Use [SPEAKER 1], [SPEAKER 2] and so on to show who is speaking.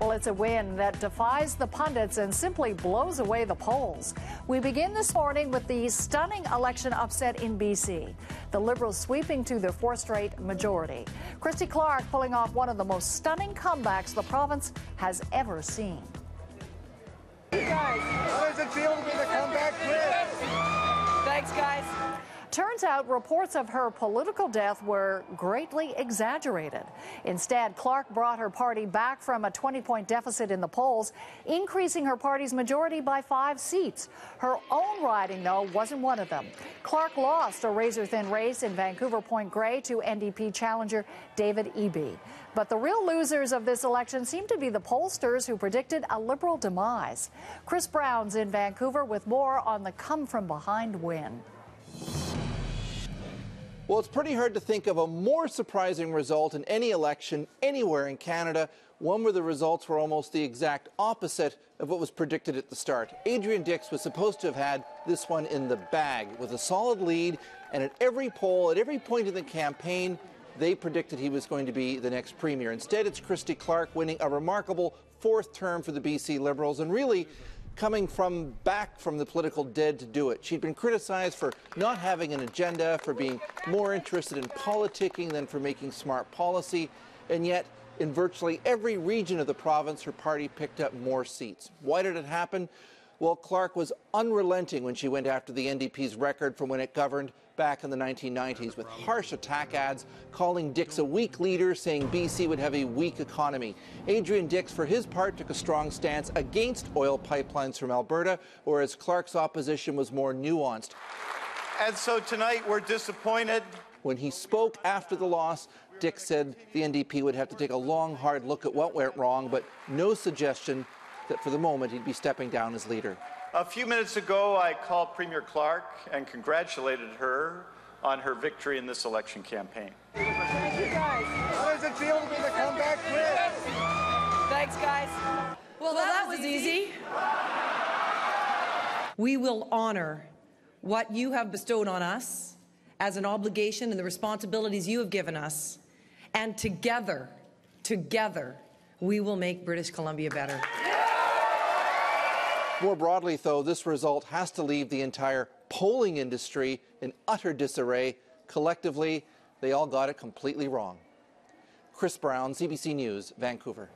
[SPEAKER 1] Well, it's a win that defies the pundits and simply blows away the polls. We begin this morning with the stunning election upset in BC. The Liberals sweeping to their fourth straight majority. Christy Clark pulling off one of the most stunning comebacks the province has ever seen.
[SPEAKER 2] Hey guys, how does it feel to be the comeback Chris?
[SPEAKER 3] Thanks, guys.
[SPEAKER 1] Turns out reports of her political death were greatly exaggerated. Instead, Clark brought her party back from a 20-point deficit in the polls, increasing her party's majority by 5 seats. Her own riding, though, wasn't one of them. Clark lost a razor-thin race in Vancouver Point Grey to NDP challenger David Eby. But the real losers of this election seem to be the pollsters who predicted a Liberal demise. Chris Brown's in Vancouver with more on the come-from-behind win.
[SPEAKER 4] Well, it's pretty hard to think of a more surprising result in any election anywhere in Canada, one where the results were almost the exact opposite of what was predicted at the start. Adrian Dix was supposed to have had this one in the bag with a solid lead, and at every poll, at every point in the campaign, they predicted he was going to be the next premier. Instead, it's Christy Clark winning a remarkable 4th term for the BC Liberals, and really coming back from the political dead to do it. She'd been criticized for not having an agenda, for being more interested in politicking than for making smart policy, and yet in virtually every region of the province, her party picked up more seats. Why did it happen? Well, Clark was unrelenting when she went after the NDP's record from when it governed back in the 1990s, with harsh attack ads calling Dix a weak leader, saying BC would have a weak economy. Adrian Dix, for his part, took a strong stance against oil pipelines from Alberta, whereas Clark's opposition was more nuanced.
[SPEAKER 2] And so tonight we're disappointed.
[SPEAKER 4] When he spoke after the loss, Dix said the NDP would have to take a long, hard look at what went wrong, but no suggestion that for the moment he'd be stepping down as leader.
[SPEAKER 2] A few minutes ago, I called Premier Clark and congratulated her on her victory in this election campaign.
[SPEAKER 3] Thank you, guys.
[SPEAKER 2] How does it feel to be the comeback Chris?
[SPEAKER 3] Thanks, guys. Well, that was easy.
[SPEAKER 5] We will honor what you have bestowed on us as an obligation and the responsibilities you have given us, and together, we will make British Columbia better.
[SPEAKER 4] More broadly, though, this result has to leave the entire polling industry in utter disarray. Collectively, they all got it completely wrong. Chris Brown, CBC News, Vancouver.